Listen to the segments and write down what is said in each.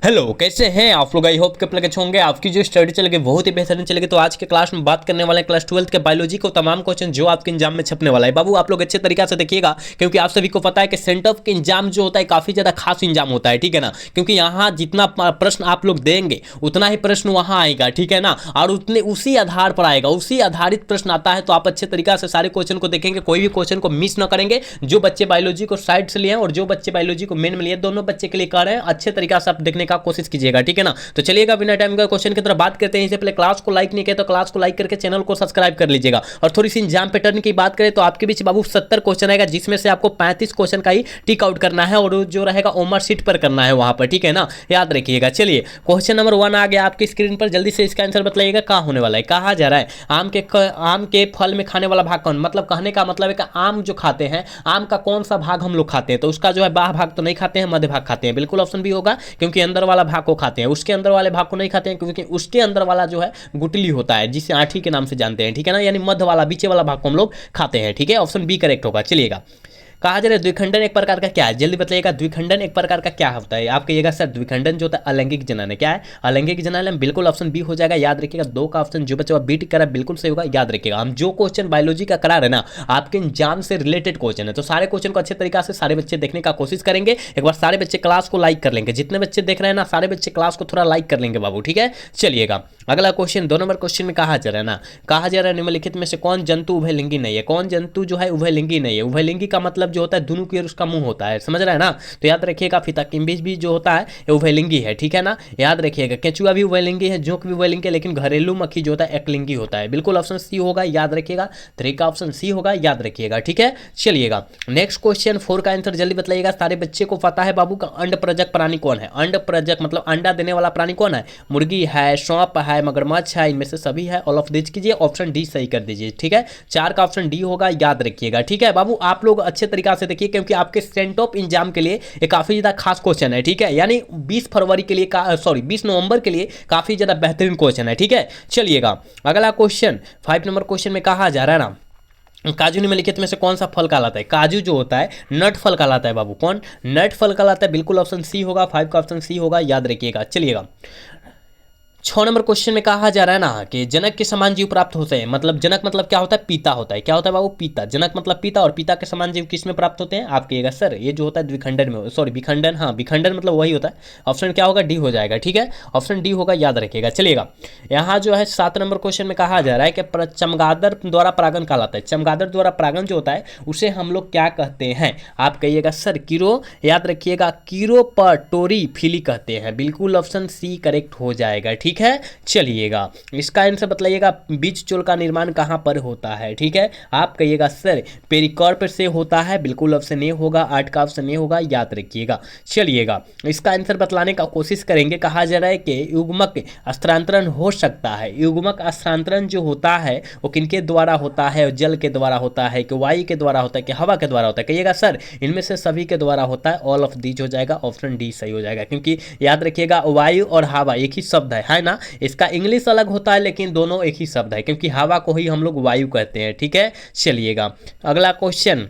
Hello, कैसे हैं आप लोग। आई होप के प्लग अच्छे होंगे। आपकी जो स्टडी चलेगी बहुत ही बेहतरीन चलेगी। तो आज के क्लास में बात करने वाले हैं क्लास 12 के बायोलॉजी को तमाम क्वेश्चन जो आपके एग्जाम में छपने वाला है। बाबू आप लोग अच्छे तरीके से देखिएगा, क्योंकि आप सभी को पता है कि सेंटर ऑफ एग्जाम जो होता है काफी ज्यादा खास एग्जाम होता है, ठीक है ना। क्योंकि यहाँ जितना प्रश्न आप लोग देंगे उतना ही प्रश्न वहाँ आएगा, ठीक है ना। और उतने उसी आधार पर आएगा, उसी आधारित प्रश्न आता है। तो आप अच्छे तरीके से सारे क्वेश्चन को देखेंगे, कोई भी क्वेश्चन को मिस न करेंगे। जो बच्चे बायोलॉजी को साइड से लिए और जो बच्चे बायोलॉजी को मेन में लिए, दोनों बच्चे के लिए कर रहे हैं, अच्छे तरीके से आप देखने का कोशिश कीजिएगा, ठीक है ना। तो चलिएगा बिना टाइम का क्वेश्चन की तरफ बात करते हैं। इससे पहले क्लास को लाइक नहीं किया तो क्लास को लाइक करके चैनल को सब्सक्राइब कर लीजिएगा। और थोड़ी सी एग्जाम पैटर्न की बात करें तो आपके बीच बाबू 70 क्वेश्चन आएगा, जिसमें से आपको 35 क्वेश्चन का ही टिक आउट करना है और जो रहेगा ओमर सीट पर करना है वहां पर, ठीक है ना। याद रखिएगा। चलिए क्वेश्चन नंबर 1 आ गया आपकी स्क्रीन पर। जल्दी से इसका आंसर बताइएगा क्या होने वाला है। कहा जा रहा है आम के फल में खाने वाला भाग कौन, मतलब कहने का मतलब है कि आम जो खाते हैं, आम का कौन सा भाग हम लोग खाते हैं। तो उसका जो है बाह भाग तो नहीं खाते हैं, मध्य भाग खाते हैं। बिल्कुल ऑप्शन भी होगा, क्योंकि अंदर वाला भाग को खाते हैं। उसके अंदर वाले भाग को नहीं खाते हैं, क्योंकि उसके अंदर वाला जो है गुटली होता है, जिसे आठी के नाम से जानते हैं, ठीक है ना। यानी मध्य वाला बीचे वाला भाग को हम लोग खाते हैं, ठीक है। ऑप्शन बी करेक्ट होगा। चलिएगा। कहा जा रहा है द्विखंडन एक प्रकार का क्या है, जल्दी बताइएगा। द्विखंडन एक प्रकार का क्या होता है। आप कहिएगा सर द्विखंडन जो होता है अलैंगिक जनन है। क्या है? अलैंगिक जनन है। बिल्कुल ऑप्शन बी हो जाएगा। याद रखिएगा 2 का ऑप्शन जो बच्चा बी टिक करा बिल्कुल सही होगा। याद रखिएगा हम जो क्वेश्चन बायोलॉजी का करा रहे ना, आपके एग्जाम से रिलेटेड क्वेश्चन है, तो सारे क्वेश्चन को अच्छे तरीके से सारे बच्चे देखने का कोशिश करेंगे। एक बार सारे बच्चे क्लास को लाइक कर लेंगे। जितने बच्चे देख रहे हैं ना, सारे बच्चे क्लास को थोड़ा लाइक कर लेंगे बाबू, ठीक है। चलिएगा अगला क्वेश्चन 2 नंबर क्वेश्चन में कहा जा रहा है ना, कहा जा रहा है निम्नलिखित में से कौन जंतु उभयलिंगी नहीं है। कौन जंतु जो है उभयलिंगी नहीं है। उभयलिंगी का मतलब जो होता है दोनों की ओर उसका मुंह होता है, समझ रहा है ना। तो याद रखिएगा फिताकिम्बिज भी जो होता है ये उभयलिंगी है, ठीक है ना। याद रखिएगा केचुआ भी उभयलिंगी है, जोंक भी उभयलिंगी है, लेकिन घरेलू मक्खी जो होता है एकलिंगी होता है। बिल्कुल ऑप्शन सी होगा। याद रखिएगा 3 का ऑप्शन सी होगा। याद रखिएगा, ठीक है। चलिएगा नेक्स्ट क्वेश्चन 4 का आंसर जल्दी बताइएगा। सारे बच्चे को पता है बाबू का अंड प्रजक प्राणी कौन है। अंड प्रजक मतलब अंडा देने वाला प्राणी कौन है। मुर्गी है, सांप है, मगरमच्छ है, इनमें से सभी है। ऑल ऑफ दिस कीजिए, ऑप्शन डी सही कर दीजिए, ठीक है। 4 का ऑप्शन डी होगा। याद रखिएगा, ठीक है बाबू। आप लोग अच्छे तरीके से देखिए, क्योंकि आपके सेंट ऑफ एग्जाम के लिए ये काफी ज्यादा खास क्वेश्चन है, ठीक है। यानी 20 फरवरी के लिए 20 नवंबर के लिए काफी ज्यादा बेहतरीन क्वेश्चन है, ठीक है। चलिएगा अगला क्वेश्चन 5 नंबर क्वेश्चन में कहा जा रहा है ना, काजू निम्नलिखित में से कौन सा फल कहलाता है। काजू जो होता है नट फल कहलाता है बाबू। कौन? नट फल कहलाता है। बिल्कुल ऑप्शन सी होगा। 5 का ऑप्शन सी होगा। याद रखिएगा। चलिएगा 6 नंबर क्वेश्चन में कहा जा रहा है ना कि जनक के समान जीव प्राप्त होते हैं। मतलब जनक मतलब क्या होता है, पिता होता है। क्या होता है बाबू? पिता। जनक मतलब पिता, और पिता के समान जीव किस में प्राप्त होते हैं। आप कहिएगा सर ये जो होता है द्विखंडन में, सॉरी विखंडन, हाँ विखंडन मतलब वही होता है। ऑप्शन क्या होगा? डी हो जाएगा, ठीक है। ऑप्शन डी होगा। याद रखिएगा। चलिएगा यहाँ जो है 7 नंबर क्वेश्चन में कहा जा रहा है कि चमगादड़ द्वारा परागण कहलाता है। चमगादड़ द्वारा परागण जो होता है उसे हम लोग क्या कहते हैं। आप कहिएगा सर कीरो। याद रखिएगा कीरोपटोरी फिली कहते हैं। बिल्कुल ऑप्शन सी करेक्ट हो जाएगा, ठीक है। चलिए इसका आंसर बताइएगा। बीज चोल का निर्माण कहां पर होता है, ठीक है। आप कहिएगा सर पेरिकार्प से होता है। बिल्कुल ऑप्शन ए होगा। 8 का ऑप्शन ए होगा। याद रखिएगा। चलिएगा इसका आंसर बतलाने का कोशिश करेंगे। कहा जा रहा है कि युग्मक स्थानांतरण हो सकता है। युग्मक स्थानांतरण जो होता है वो किनके द्वारा होता है। जल के द्वारा होता है कि वायु के द्वारा होता है कि हवा के द्वारा होता है। कहिएगा सर इनमें से सभी के द्वारा होता है। ऑल ऑफ दीज हो जाएगा। ऑप्शन डी सही हो जाएगा, क्योंकि याद रखिएगा वायु और हवा एक ही शब्द है ना। इसका इंग्लिश अलग होता है, लेकिन दोनों एक ही शब्द है, क्योंकि हवा को ही हम लोग वायु कहते हैं, ठीक है। चलिएगा अगला क्वेश्चन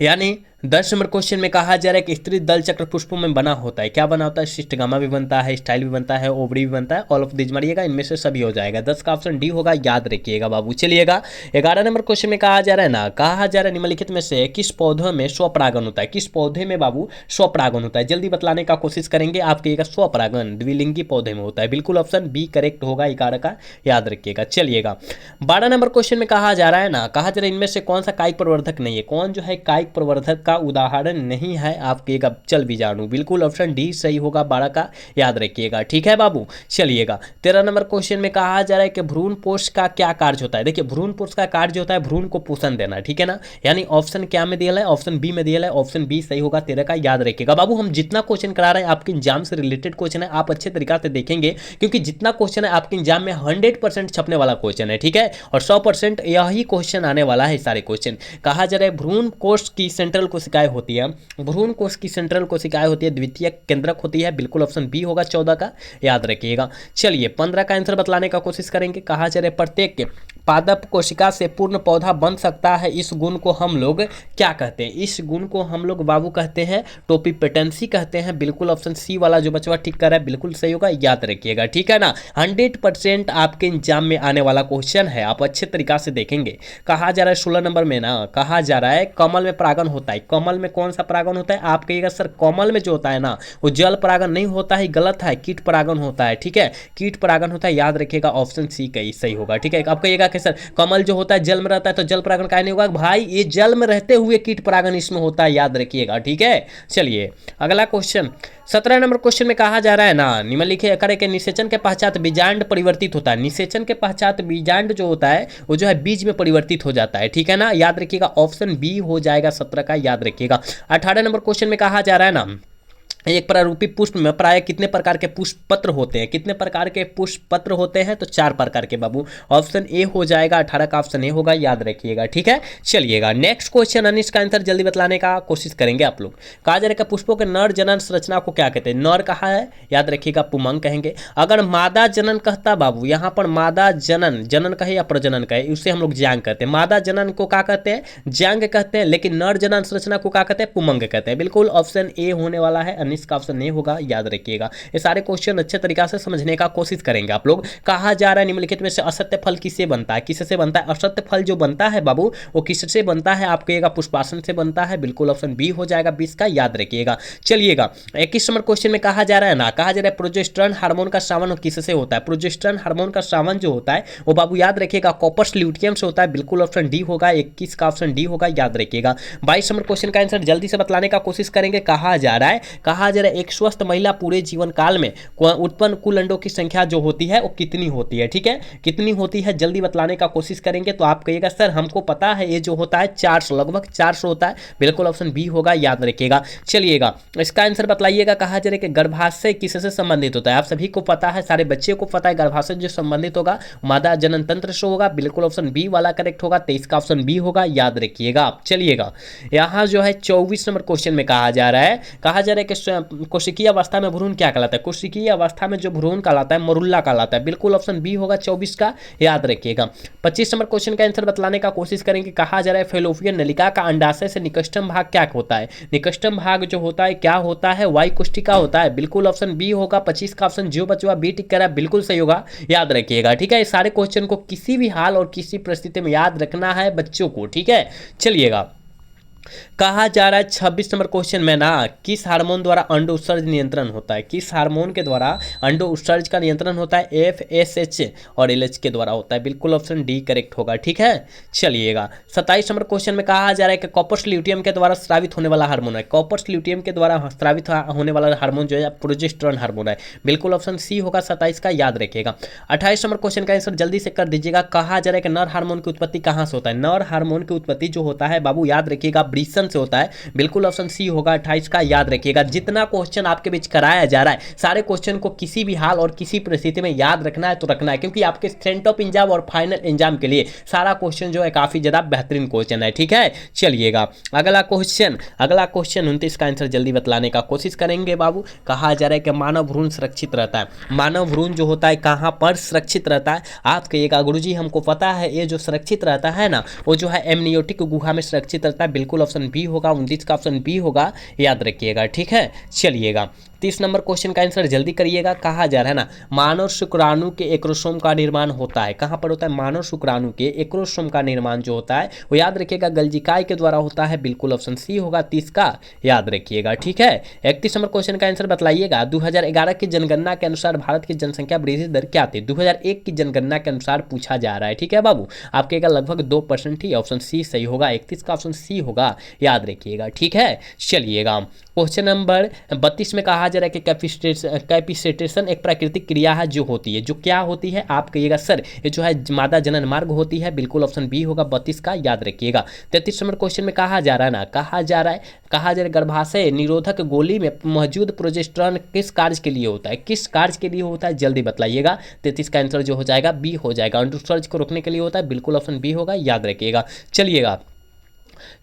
यानी 10 नंबर क्वेश्चन में कहा जा रहा है कि स्त्री दल चक्र पुष्पों में बना होता है। क्या बना होता है? सिस्टगामा भी बनता है, स्टाइल भी बनता है, ओवरी भी बनता है। ऑल ऑफ दिस मारिएगा, इनमें से सभी हो जाएगा। 10 का ऑप्शन डी होगा। याद रखिएगा बाबू। चलिएगा 11 नंबर क्वेश्चन में कहा जा रहा है ना, कहा जा रहा है निम्नलिखित में से किस पौधे में स्वपरागण होता है। किस पौधे में बाबू स्वपरागण होता है। जल्दी बतलाने का कोशिश करेंगे। आप कहिएगा स्वपरागण द्विलिंगी पौधे में होता है। बिल्कुल ऑप्शन बी करेक्ट होगा। 11 का याद रखिएगा। चलिएगा 12 नंबर क्वेश्चन में कहा जा रहा है ना, कहा जा रहा है इनमें से कौन सा कायिक प्रवर्धक नहीं है। कौन जो है कायिक प्रवर्धक का उदाहरण नहीं है। आप कहिएगा चल बीजाणु। बिल्कुल ऑप्शन डी सही होगा। 12 का याद रखिएगा, ठीक है बाबू। चलिएगा 13 नंबर क्वेश्चन में कहा जा रहा है कि भ्रूण पोष का क्या कार्य होता है। देखिए भ्रूण पोष का कार्य होता है भ्रूण को पोषण देना, ठीक है ना। यानी ऑप्शन क्या में दिया है? ऑप्शन बी में दिया है। ऑप्शन बी सही होगा। 13 का याद रखिएगा बाबू। हम जितना क्वेश्चन करा रहे हैं आपके एग्जाम से रिलेटेड क्वेश्चन है, आप अच्छे तरीके से देखेंगे, क्योंकि जितना क्वेश्चन है आपके एग्जाम में 100% छपने वाला क्वेश्चन है, ठीक है। और 100% यही क्वेश्चन आने वाला है। सारे क्वेश्चन कहा जा रहा है भ्रूण कोष की सेंट्रल कोशिकाएं होती है? भ्रूण कोश की सेंट्रल कोशिकाएं होती है, द्वितीय केंद्रक होती है, बिल्कुल ऑप्शन बी होगा 14 का, याद रखिएगा। चलिए 15 का आंसर बतलाने का कोशिश करेंगे। कहा जा रहा है प्रत्येक पादप कोशिका से पूर्ण पौधा बन सकता है, इस गुण को हम लोग क्या कहते हैं? इस गुण को हम लोग बाबू कहते हैं टोपीपेटेंसी कहते हैं, बिल्कुल ऑप्शन सी वाला जो बचवा ठीक कर रहा है बिल्कुल सही होगा, याद रखिएगा, ठीक है ना। 100% आपके एग्जाम में आने वाला क्वेश्चन है, आप अच्छे तरीका से देखेंगे। कहा जा रहा है 16 नंबर में ना, कहा जा रहा है कमल में परागण होता है। कमल में कौन सा परागण होता है? आप कहिएगा सर कमल में जो होता है ना वो जल परागण नहीं होता है, गलत है, कीट परागण होता है, ठीक है, कीट परागण होता है, याद रखिएगा, ऑप्शन सी का ही सही होगा, ठीक है। आप कहिएगा कि सर कमल जो होता है जल में रहता है तो जल परागण काहे नहीं होगा? भाई ये जल में रहते हुए कीट परागण इसमें होता है, याद रखिएगा, ठीक है। चलिए अगला क्वेश्चन 17 नंबर क्वेश्चन में कहा जा रहा है ना, निम्नलिखित करे के निषेचन के पश्चात बीजांड परिवर्तित होता है। निषेचन के पश्चात बीजांड जो होता है वो जो है बीज में परिवर्तित हो जाता है, ठीक है ना, याद रखिएगा, ऑप्शन बी हो जाएगा 17 का, याद रखिएगा। 18 नंबर क्वेश्चन में कहा जा रहा है ना, एक प्रारूपी पुष्प में प्राय कितने प्रकार के पुष्प पत्र होते हैं? कितने प्रकार के पुष्प पत्र होते हैं? तो 4 प्रकार के बाबू, ऑप्शन ए हो जाएगा, 18 का ऑप्शन ए होगा, याद रखिएगा, ठीक है। चलिएगा नेक्स्ट क्वेश्चन, अनिश का आंसर जल्दी बतलाने का कोशिश करेंगे आप लोग। कहा जा रहा है पुष्पों के नर जनन संरचना को क्या कहते हैं? नर कहा है, याद रखिएगा, पुमंग कहेंगे। अगर मादा जनन कहता बाबू, यहाँ पर मादा जनन, जनन कहे या प्रजनन कहे, उससे हम लोग ज्यांग कहते हैं। मादा जनन को क्या कहते हैं? ज्यांग कहते हैं, लेकिन नर जनन संरचना को क्या कहते हैं? पुमंग कहते हैं, बिल्कुल ऑप्शन ए होने वाला है, इसका ऑप्शन नहीं होगा, याद रखिएगा। ये सारे क्वेश्चन अच्छे तरीका से समझने का कोशिश करेंगे आप लोग। कहा जा रहा है निम्नलिखित में से असत्य फल किससे बनता है? किससे बनता है? असत्य फल जो बनता है बाबू वो किससे बनता है? आप कहिएगा पुष्पासन से बनता है, बिल्कुल ऑप्शन बी हो जाएगा 20 का, याद रखिएगा। चलिएगा 21 नंबर क्वेश्चन में कहा जा रहा है ना, कहा जा रहा है प्रोजेस्टेरोन हार्मोन का स्रावन किससे होता है? प्रोजेस्टेरोन हार्मोन का स्रावन जो होता है वो बाबू याद रखिएगा कॉपर्स ल्यूटियम से होता है, बिल्कुल ऑप्शन डी होगा, 21 का ऑप्शन डी होगा, याद रखिएगा। 22 नंबर क्वेश्चन का आंसर जल्दी से बतलाने का कोशिश करेंगे। कहा जा रहा है एक स्वस्थ महिला पूरे जीवन काल में उत्पन्न कुल अंडों की संख्या जो होती है वो कितनी होती है? ठीक है, कितनी होती है जल्दी बतलाने का कोशिश करेंगे। तो आप कहिएगा सर हमको पता है ये जो होता है 400, लगभग 400 होता है, बिल्कुल ऑप्शन बी होगा, याद रखिएगा। चलिएगा इसका आंसर बतलाइएगा। कहा जा रहा है कि गर्भाशय किससे संबंधित होता है? आप सभी को पता है, सारे बच्चे को पता है, गर्भाशय जो संबंधित होगा मादा जनन तंत्र से होगा, बिल्कुल ऑप्शन बी वाला करेक्ट होगा, 23 का ऑप्शन बी होगा, याद रखिएगा। चलिएगा यहाँ जो है 24 नंबर क्वेश्चन में कहा जा रहा है कि कोशिकीय अवस्था में भ्रूण क्या कहलाता है? कोशिकीय अवस्था में जो भ्रूण कहलाता है मरुल्ला कहलाता है, बिल्कुल ऑप्शन बी होगा 24 का, याद रखिएगा। 25 नंबर क्वेश्चन का आंसर बतलाने का कोशिश करेंगे। कहा जा रहा है फेलोपियन नलिका का अंडाशय से निकटतम भाग क्या होता है? निकटतम भाग जो होता है क्या होता है? वाई कोशिका होता है, बिल्कुल ऑप्शन बी होगा। 25 का ऑप्शन जो बचवा बी टिक करा बिल्कुल सही होगा, याद रखिएगा, ठीक है। इस सारे क्वेश्चन को किसी भी हाल और किसी परिस्थिति में याद रखना है बच्चों को, ठीक है। चलिएगा कहा जा रहा है 26 नंबर क्वेश्चन में ना, किस हार्मोन द्वारा अंडो उत्सर्ज नियंत्रण होता है? किस हार्मोन के द्वारा अंडो उत्सर्ज का नियंत्रण होता है? FSH और LH के द्वारा होता है, बिल्कुल ऑप्शन डी करेक्ट होगा, ठीक है। चलिएगा 27 नंबर क्वेश्चन में कहा जा रहा है कि कॉपर्स ल्यूटियम के द्वारा स्रावित होने वाला हार्मोन है। कॉपर्स ल्यूटियम के द्वारा स्रावित होने वाला हार्मोन जो है प्रोजेस्टेरोन हार्मोन है, बिल्कुल ऑप्शन सी होगा 27 का, याद रखिएगा। 28 नंबर क्वेश्चन का आंसर जल्दी से कर दीजिएगा। कहा जा रहा है कि नर हार्मोन की उत्पत्ति कहाँ से होता है? नर हार्मोन की उत्पत्ति जो होता है बाबू याद रखिएगा ब्रीसन से होता है, बिल्कुल ऑप्शन सी होगा 28 का, याद रखिएगा। जितना क्वेश्चन आपके बीच कराया जा रहा है सारे क्वेश्चन को किसी भी हाल और किसी परिस्थिति में याद रखना है तो रखना है, क्योंकि आपके स्टेंट ऑफ एग्जाम और फाइनल एग्जाम के लिए सारा क्वेश्चन जो है काफी ज्यादा बेहतरीन क्वेश्चन है, ठीक है। चलिएगा अगला क्वेश्चन 29 का आंसर जल्दी बतलाने का कोशिश करेंगे बाबू। कहा जा रहा है कि मानव भ्रूण सुरक्षित रहता है। मानव भ्रूण जो होता है कहां पर सुरक्षित रहता है? आप कहिएगा गुरुजी हमको पता है ये जो सुरक्षित रहता है ना वो जो है एमनियोटिक गुहा में सुरक्षित रहता है, बिल्कुल ऑप्शन बी होगा, 29 का ऑप्शन बी होगा, याद रखिएगा, ठीक है। चलिएगा 30 नंबर क्वेश्चन का आंसर जल्दी करिएगा। कहा जा रहा है ना मानव शुक्राणु के एक्रोसोम का निर्माण होता है, कहां पर होता है? मानव शुक्राणु के एक्रोसोम का निर्माण जो होता है वो याद रखिएगा गल्जिकाई के द्वारा होता है, बिल्कुल ऑप्शन सी होगा 30 का, याद रखिएगा, ठीक है। 31 नंबर क्वेश्चन का आंसर बतलाइएगा। 2011 की जनगणना के अनुसार भारत की जनसंख्या वृद्धि दर क्या थी? 2001 की जनगणना के अनुसार पूछा जा रहा है, ठीक है बाबू। आपके लगभग 2% ही, ऑप्शन सी सही होगा, 31 का ऑप्शन सी होगा, याद रखिएगा, ठीक है। चलिएगा क्वेश्चन नंबर 32 में कहा जा रहा है कि कैपिसेटेशन एक प्राकृतिक क्रिया है जो होती है, जो क्या होती है? आप कहिएगा सर ये जो है मादा जनन मार्ग होती है, बिल्कुल ऑप्शन बी होगा 32 का, याद रखिएगा। 33 नंबर क्वेश्चन में कहा जा रहा है ना, कहा जा रहा है गर्भाशय निरोधक गोली में मौजूद प्रोजेस्टेरोन किस कार्य के लिए होता है? किस कार्य के लिए होता है जल्दी बतलाइएगा। 33 का आंसर जो हो जाएगा बी हो जाएगा, अंडोत्सर्ज को रोकने के लिए होता है, बिल्कुल ऑप्शन बी होगा, याद रखिएगा। चलिएगा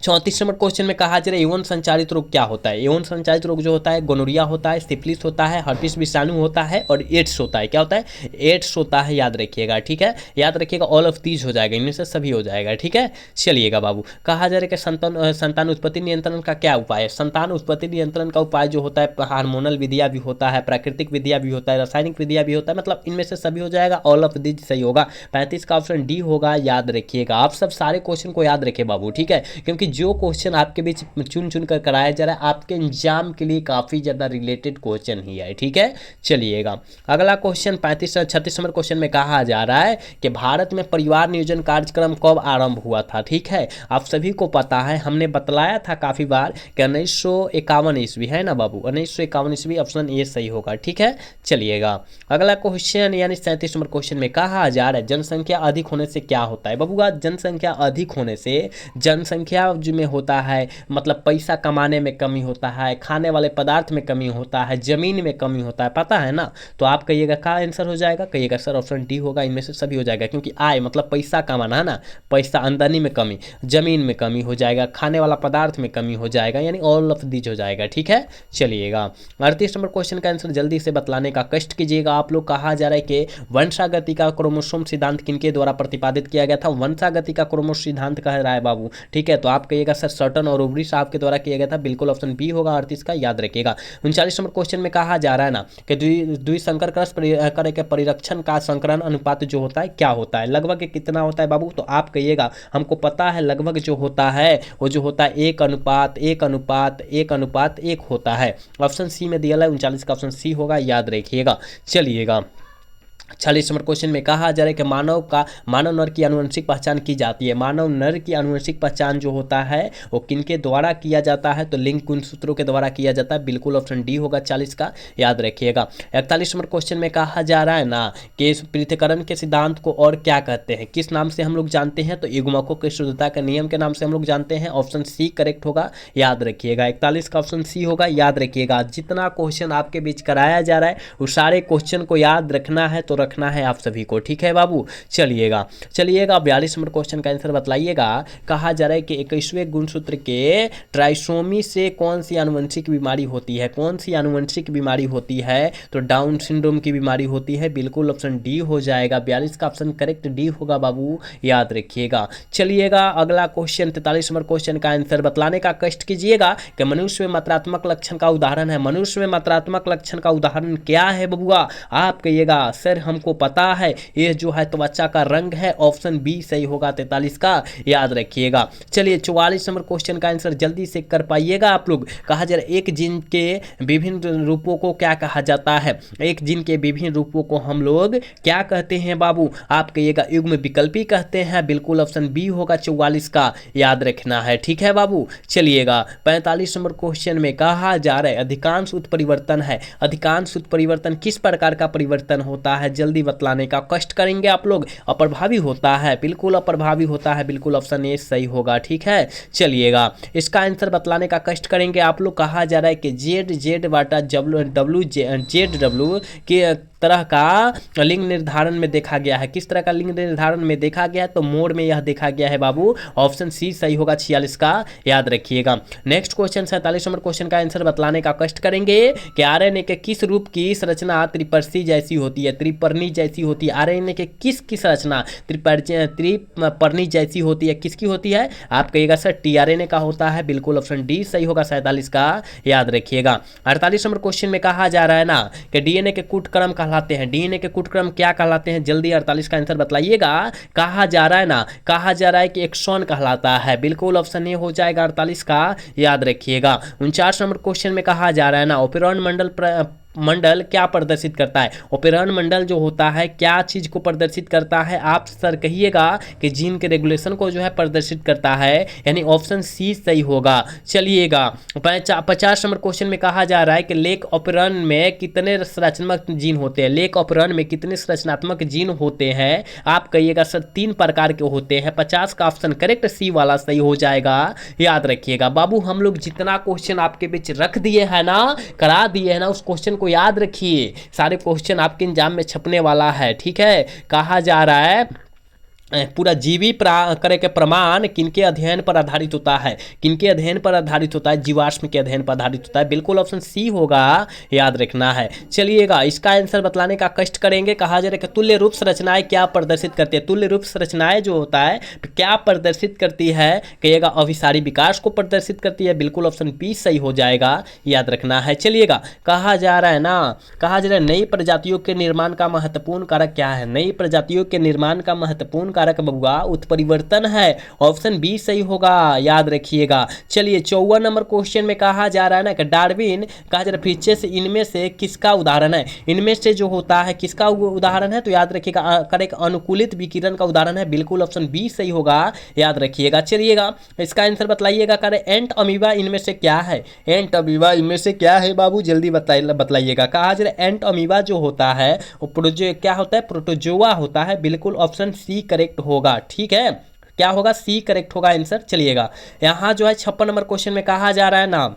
34 नंबर क्वेश्चन में कहा जा रहा है यौन संचारित रोग क्या होता है। यौन संचारित रोग जो होता है गोनोरिया होता है, सिफिलिस होता है, हर्पिस विषाणु होता है और एड्स होता है। क्या होता है? एड्स होता है, याद रखिएगा, ठीक है, याद रखिएगा, ऑल ऑफ दीज हो जाएगा, इनमें से सभी हो जाएगा, ठीक है। चलिएगा बाबू, कहा जा रहा है कि संतान उत्पत्ति नियंत्रण का क्या उपाय है। संतान उत्पत्ति नियंत्रण का उपाय जो होता है हार्मोनल विधिया भी होता है, प्राकृतिक विधिया भी होता है, रासायनिक विधिया भी होता है, मतलब इनमें से सभी हो जाएगा, ऑल ऑफ दीज सही होगा। 35 का ऑप्शन डी होगा, याद रखिएगा। आप सब सारे क्वेश्चन को याद रखिए बाबू, ठीक है, क्योंकि जो क्वेश्चन आपके बीच चुन चुन कर कराया जा रहा है आपके एग्जाम के लिए काफी ज्यादा रिलेटेड क्वेश्चन ही है, ठीक है। चलिएगा अगला क्वेश्चन 36 नंबर क्वेश्चन में कहा जा रहा है कि भारत में परिवार नियोजन कार्यक्रम कब आरंभ हुआ था, ठीक है। आप सभी को पता है, हमने बतलाया था काफी बार कि 1951 ईस्वी है ना बाबू, 1951 ईस्वी, ऑप्शन ए सही होगा, ठीक है। चलिएगा अगला क्वेश्चन यानी 37 नंबर क्वेश्चन में कहा जा रहा है जनसंख्या अधिक होने से क्या होता है। बबुआ जनसंख्या अधिक होने से जनसंख्या में होता है मतलब पैसा कमाने में कमी होता है, खाने वाले पदार्थ में कमी होता है, जमीन में कमी होता है, पता है ना। तो आप कहिएगा क्या आंसर हो जाएगा, कहिएगा सर ऑप्शन डी होगा, इनमें से सभी हो जाएगा, क्योंकि आय मतलब पैसा कमाना है ना, पैसा आमदनी में कमी, जमीन में कमी हो जाएगा, खाने वाला पदार्थ में कमी हो जाएगा, यानी ऑल ऑफ दीज हो जाएगा, ठीक है। चलिएगा 38 नंबर क्वेश्चन का आंसर जल्दी से बतलाने का कष्ट कीजिएगा आप लोग। कहा जा रहा है कि वंशागति का क्रोमोसोम सिद्धांत किनके द्वारा प्रतिपादित किया गया था। वंशागति का क्रोमोसोम सिद्धांत कह रहा है बाबू, ठीक है। तो आप कहिएगा सर सर्टन और ओवरी साहब के द्वारा किया गया था, बिल्कुल ऑप्शन बी होगा 38 का, याद रखिएगा। 39 नंबर क्वेश्चन में कहा जा रहा है ना कि द्विसंकर क्रम के परिरक्षण का संकरण अनुपात जो होता है क्या होता है, लगभग कितना होता है बाबू। तो आप कहिएगा हमको पता है लगभग जो होता है वो जो होता है 1:1:1:1 होता है, ऑप्शन सी में दिया है 39 का ऑप्शन सी होगा, याद रखिएगा। चलिएगा 40 नंबर क्वेश्चन में कहा जा रहा है कि मानव नर की आनुवंशिक पहचान की जाती है। मानव नर की आनुवंशिक पहचान जो होता है वो किनके द्वारा किया जाता है, तो लिंग गुणसूत्रों के द्वारा किया जाता है, बिल्कुल ऑप्शन डी होगा 40 का, याद रखिएगा। 41 नंबर क्वेश्चन में कहा जा रहा है ना कि पृथक्करण के सिद्धांत को और क्या कहते हैं, किस नाम से हम लोग जानते हैं, तो युग्मकों की शुद्धता के नियम के नाम से हम लोग जानते हैं, ऑप्शन सी करेक्ट होगा, याद रखिएगा। 41 का ऑप्शन सी होगा, याद रखिएगा। जितना क्वेश्चन आपके बीच कराया जा रहा है वो सारे क्वेश्चन को याद रखना है, तो रखना है आप सभी को, ठीक है बाबू। चलिएगा 42 नंबर क्वेश्चन का आंसर बतलाइएगा। कहा जा रहा है कि 21वें गुणसूत्र के ट्राइसोमी से कौन सी आनुवंशिक बीमारी होती है, कौन सी आनुवंशिक बीमारी होती है, तो डाउन सिंड्रोम की बीमारी होती है, बिल्कुल ऑप्शन डी हो जाएगा। 42 का ऑप्शन करेक्ट डी होगा बाबू, याद रखिएगा। चलिएगा अगला क्वेश्चन 43 नंबर क्वेश्चन का आंसर बतलाने का कष्ट कीजिएगा कि मनुष्य में मात्रात्मक लक्षण का उदाहरण है। मनुष्य में मात्रात्मक लक्षण का उदाहरण क्या है बबुआ, आप कहिएगा सर हमको पता है ये जो है त्वचा का रंग है, ऑप्शन बी सही होगा 43 का, याद रखिएगा। चलिए 44 नंबर क्वेश्चन का आंसर जल्दी से कर पाइएगा आप लोग। कहा जा रहा है एक जीन के विभिन्न रूपों को क्या कहा जाता है, एक जीन के विभिन्न रूपों को हम लोग क्या कहते हैं बाबू, आप कहिएगा युग्म विकल्पी कहते हैं, बिल्कुल ऑप्शन बी होगा 44 का, याद रखना है, ठीक है बाबू। चलिएगा 45 नंबर क्वेश्चन में कहा जा रहा है अधिकांश उत्परिवर्तन है। अधिकांश उत्परिवर्तन किस प्रकार का परिवर्तन होता है, जल्दी बतलाने का कष्ट करेंगे आप लोग। अप्रभावी होता है, बिल्कुल अप्रभावी होता है, बिल्कुल ऑप्शन ए सही होगा, ठीक है। चलिएगा इसका आंसर बतलाने का कष्ट करेंगे आप लोग। कहा जा रहा है कि जेड वाटा डब्ल्यू के तरह का लिंग निर्धारण में देखा गया है। किस तरह का लिंग निर्धारण में देखा गया है, तो मोड में यह देखा गया है बाबू, ऑप्शन सी सही होगा 46 का, याद रखिएगा। नेक्स्ट क्वेश्चन 47 नंबर क्वेश्चन का आंसर बतलाने का कष्ट करेंगे कि आरएनए के किस रूप की संरचना त्रिपर्णी जैसी होती है, त्रिपर्णी जैसी होती है। आरएनए के किस रचना त्रिपर्णी जैसी होती है, किसकी होती है, आप कहिएगा सर टीआरएनए का होता है, बिल्कुल ऑप्शन डी सही होगा 47 का, याद रखिएगा। 48 नंबर क्वेश्चन में कहा जा रहा है ना कि डीएनए के कूट क्रम कहलाते हैं। डीएनए के कूट क्रम क्या कहलाते हैं, जल्दी 48 का आंसर बतलाइएगा। कहा जा रहा है ना, कहा जा रहा है कि एक्सॉन कहलाता है, बिल्कुल ऑप्शन ए हो जाएगा 48 का, याद रखिएगा। 49 नंबर क्वेश्चन में कहा जा रहा है ना ओपेरॉन मंडल क्या प्रदर्शित करता है। ओपेरॉन मंडल जो होता है क्या चीज को प्रदर्शित करता है, आप सर कहिएगा कि जीन के रेगुलेशन को जो है प्रदर्शित करता है, यानी ऑप्शन सी सही होगा। चलिएगा 50 नंबर क्वेश्चन में कहा जा रहा है कि लेक ओपेरॉन में कितने संरचनात्मक जीन होते हैं। लेक ओपेरॉन में कितने संरचनात्मक जीन होते हैं, आप कहिएगा सर 3 प्रकार के होते हैं। 50 का ऑप्शन करेक्ट सी वाला सही हो जाएगा, याद रखिएगा बाबू। हम लोग जितना क्वेश्चन आपके बीच रख दिए है ना, करा दिए है ना, उस क्वेश्चन को याद रखिए, सारे क्वेश्चन आपके एग्जाम में छपने वाला है, ठीक है। कहा जा रहा है पूरा जीवी करे के प्रमाण किनके अध्ययन पर आधारित होता है, किनके अध्ययन पर आधारित होता है, जीवाश्म के अध्ययन पर आधारित होता है। बिल्कुल ऑप्शन सी होगा, याद रखना है। चलिएगा इसका आंसर बतलाने का कष्ट करेंगे। कहा जा रहा है कि तुल्य रूप संरचनाएं क्या प्रदर्शित करती है। तुल्य रूप संरचनाएं जो होता है तो क्या प्रदर्शित करती है, कहिएगा अभिसारी विकास को प्रदर्शित करती है। बिल्कुल ऑप्शन बी सही हो जाएगा, याद रखना है। चलिएगा कहा जा रहा है ना, कहा जा रहा है नई प्रजातियों के निर्माण का महत्वपूर्ण कारक क्या है। नई प्रजातियों के निर्माण का महत्वपूर्ण कारक बबुआ उत्परिवर्तन है। ऑप्शन बी सही होगा, याद रखिएगा। चलिए 54 नंबर क्वेश्चन में कहा जा रहा है ना कि डार्विन कहा जा रहा है फिर इनमें से किसका उदाहरण है। इनमें से जो होता है किसका उदाहरण है, तो याद रखिएगा करेक्ट अनुकूलित विकिरण का उदाहरण है। बिल्कुल ऑप्शन बी सही होगा, याद रखिएगा। चलिएगा इसका आंसर बतलाइएगा। करें एंट अमीबा इनमें से क्या है। एंट अमीबा इनमें से क्या है बाबू, जल्दी बतलाइएगा। कहा जा रहा है एंट अमीबा जो होता है वो क्या होता है, प्रोटोजोआ होता है। बिल्कुल ऑप्शन सी करेक्ट होगा, ठीक है। क्या होगा, सी करेक्ट होगा आंसर। चलिएगा यहाँ जो है 56 नंबर क्वेश्चन में कहा जा रहा है ना,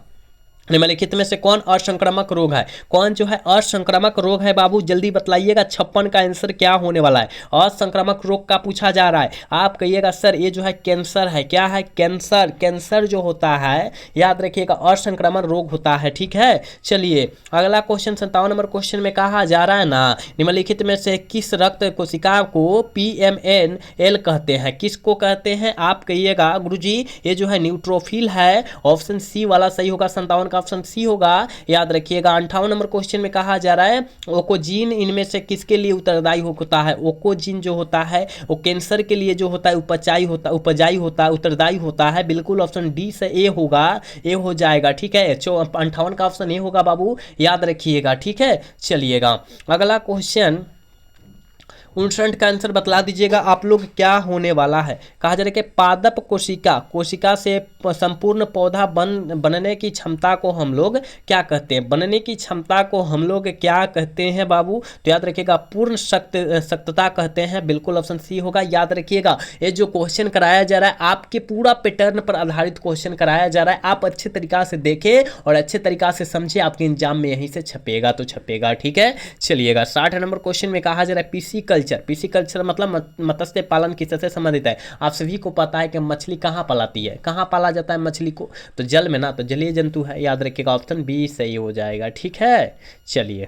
निम्नलिखित में से कौन असंक्रामक रोग है। कौन जो है असंक्रामक रोग है बाबू, जल्दी बतलाइएगा। 56 का आंसर क्या होने वाला है। असंक्रामक रोग का पूछा जा रहा है। आप कहिएगा सर ये जो है कैंसर है। क्या है, कैंसर। कैंसर जो होता है याद रखिएगा असंक्रामक रोग होता है, ठीक है। चलिए अगला क्वेश्चन 57 नंबर क्वेश्चन में कहा जा रहा है ना, निम्नलिखित में से किस रक्त कोशिका को PMNL कहते हैं। किसको कहते हैं, आप कहिएगा गुरुजी ये जो है न्यूट्रोफिल है। ऑप्शन सी वाला सही होगा, 57 ऑप्शन सी होगा, याद रखिएगा। 58 नंबर क्वेश्चन में कहा जा रहा है ओकोजीन इनमें से किसके लिए उत्तरदायी होता है। ओकोजीन जो होता है वो कैंसर के लिए जो होता है उपजाई होता है, उत्तरदायी होता है। बिल्कुल ऑप्शन डी से ए होगा, ए हो जाएगा, ठीक है। 58 का ऑप्शन ए होगा बाबू, याद रखिएगा, ठीक है। चलिएगा अगला क्वेश्चन 59 का आंसर बतला दीजिएगा आप लोग क्या होने वाला है। कहा जा रहा है कि पादप कोशिका से संपूर्ण पौधा बनने की क्षमता को हम लोग क्या कहते हैं। बनने की क्षमता को हम लोग क्या कहते हैं बाबू, तो याद रखिएगा पूर्ण शक्तता कहते हैं। बिल्कुल ऑप्शन सी होगा, याद रखिएगा। ये जो क्वेश्चन कराया जा रहा है आपके पूरा पैटर्न पर आधारित क्वेश्चन कराया जा रहा है। आप अच्छे तरीका से देखें और अच्छे तरीका से समझे, आपके एग्जाम में यहीं से छपेगा तो छपेगा, ठीक है। चलिएगा 60 नंबर क्वेश्चन में कहा जा रहा है पिसीकल्चर मतलब मत्स्य पालन किससे संबंधित है। आप सभी को पता है कि मछली कहाँ पलाती है, कहाँ पाला जाता है मछली को, तो जल में ना, तो जलीय जंतु है, याद रखिएगा। ऑप्शन बी सही हो जाएगा, ठीक है। चलिए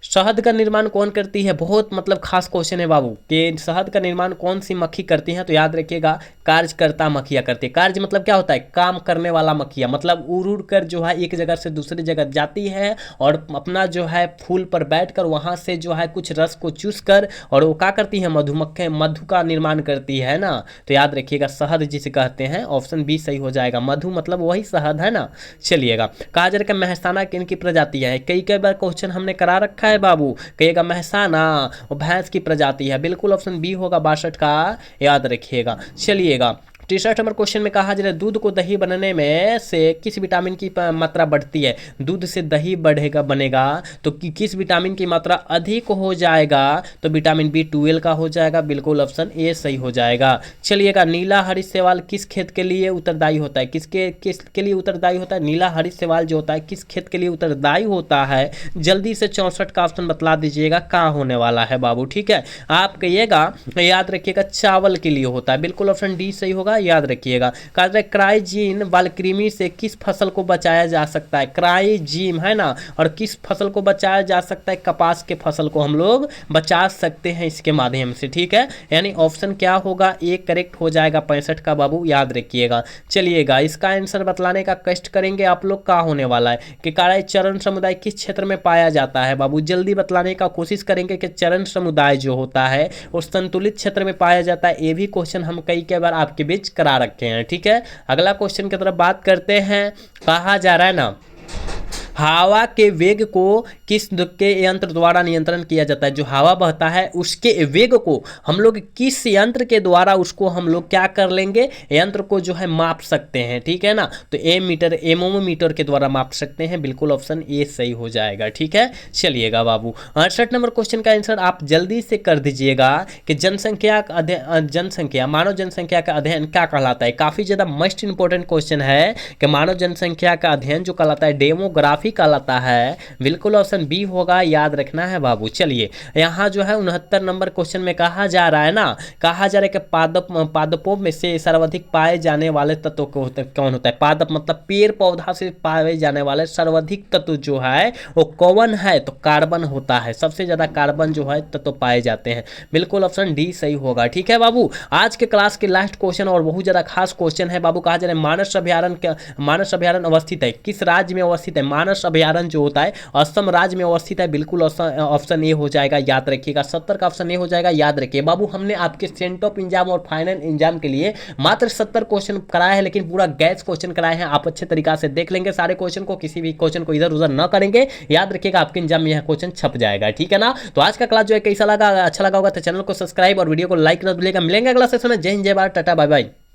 शहद का निर्माण कौन करती है, बहुत मतलब खास क्वेश्चन है बाबू कि शहद का निर्माण कौन सी मक्खी करती है, तो याद रखिएगा कार्यकर्ता मक्खियाँ करती है। कार्य मतलब क्या होता है, काम करने वाला मक्खियाँ, मतलब उड़ उड़ कर जो है एक जगह से दूसरी जगह जाती है और अपना जो है फूल पर बैठकर वहाँ से जो है कुछ रस को चूस कर और वो क्या करती है, मधु का निर्माण करती है ना, तो याद रखिएगा शहद जिसे कहते हैं। ऑप्शन बी सही हो जाएगा, मधु मतलब वही शहद है ना। चलिएगा कहा जा रहा है मेहसाना किन की प्रजाति है। कई बार क्वेश्चन हमने करा रखा है बाबू, कहिएगा मेहसाना वो भैंस की प्रजाति है। बिल्कुल ऑप्शन बी होगा 62 का, याद रखिएगा। चलिएगा 63 नंबर क्वेश्चन में कहा जा रहा है दूध को दही बनने में से किस विटामिन की मात्रा बढ़ती है। दूध से दही बनेगा तो किस विटामिन की मात्रा अधिक हो जाएगा, तो विटामिन B12 का हो जाएगा। बिल्कुल ऑप्शन ए सही हो जाएगा। चलिएगा नीला हरित शैवाल किस खेत के लिए उत्तरदायी होता है, किसके लिए उत्तरदायी होता है। नीला हरित शैवाल जो होता है किस खेत के लिए उत्तरदायी होता है, जल्दी से 64 का ऑप्शन बतला दीजिएगा कहाँ होने वाला है बाबू, ठीक है। आप कहिएगा याद रखिएगा चावल के लिए होता है। बिल्कुल ऑप्शन डी सही होगा, याद रखिएगा। क्राइजीन वाले कृमि से किस फसल को बचाया जा सकता है। क्राइजीन है ना, और किस फसल को बचाया जा सकता है, कपास के फसल को हम लोग बचा सकते हैं इसके माध्यम से, ठीक है। यानी ऑप्शन क्या होगा, ए करेक्ट हो जाएगा 65 का बाबू, याद रखिएगा। चलिएगा इसका आंसर बतलाने का कष्ट करेंगे आप लोग क्या होने वाला है कि काराई चरण समुदाय किस क्षेत्र में पाया जाता है बाबू, जल्दी बतलाने का कोशिश करेंगे कि चरण समुदाय जो होता है उस संतुलित क्षेत्र में पाया जाता है। ये भी क्वेश्चन हम कई बार आपके बीच करा रखे हैं, ठीक है। अगला क्वेश्चन की तरफ बात करते हैं। कहा जा रहा है ना हवा के वेग को किस के यंत्र द्वारा नियंत्रण किया जाता है। जो हवा बहता है उसके वेग को हम लोग किस यंत्र के द्वारा उसको हम लोग क्या कर लेंगे, यंत्र को जो है माप सकते हैं, ठीक है ना। तो एमोमीटर के द्वारा माप सकते हैं। बिल्कुल ऑप्शन ए सही हो जाएगा, ठीक है। चलिएगा बाबू 68 नंबर क्वेश्चन का आंसर आप जल्दी से कर दीजिएगा कि मानव जनसंख्या का अध्ययन क्या कहलाता है। काफी ज्यादा मोस्ट इंपोर्टेंट क्वेश्चन है कि मानव जनसंख्या का अध्ययन जो कहलाता है डेमोग्राफी ही कहलाता है? बिल्कुल ऑप्शन बी होगा, याद रखना है बाबू। चलिए यहाँ जो है 69 नंबर क्वेश्चन में कहा जा रहा है ना, कहा जा रहा है कि पादपों में से सर्वाधिक पाए जाने वाले तत्व कौन होता है? पादप मतलब पेड़ पौधा से पाए जाने वाले सर्वाधिक तत्व जो है वो कौन है? तो कार्बन होता है। सबसे ज्यादा कार्बन जो है तत्व पाए जाते हैं। बिल्कुल ऑप्शन डी सही होगा। ठीक है बाबू, आज के क्लास के लास्ट क्वेश्चन और बहुत ज्यादा खास क्वेश्चन है बाबू। कहा जा रहा है मानस अभ्यारण्य अवस्थित है किस राज्य में अवस्थित है? मानस अभ्यारण्य जो होता है असम राज्य में अवस्थित है। बिल्कुल ऑप्शन ए हो जाएगा, याद रखिएगा। 70 का ऑप्शन ए हो जाएगा, याद रखिए बाबू। हमने आपके सेंटॉप एग्जाम और फाइनल एग्जाम के लिए मात्र 70 क्वेश्चन कराए हैं, लेकिन पूरा गैस क्वेश्चन कराए हैं। आप अच्छे तरीका से देख लेंगे सारे क्वेश्चन को, किसी भी क्वेश्चन को इधर उधर न करेंगे। याद रखिएगा आपके एग्जाम में यह क्वेश्चन छप जाएगा। ठीक है ना? तो आज का क्लास जो है कैसा लगा, अच्छा लगा होगा तो चैनल को सब्सक्राइब और वीडियो को लाइक कर दीजिएगा। मिलेंगे अगला सेशन में। जय हिंद, जय भारत, टाटा, बाय बाय।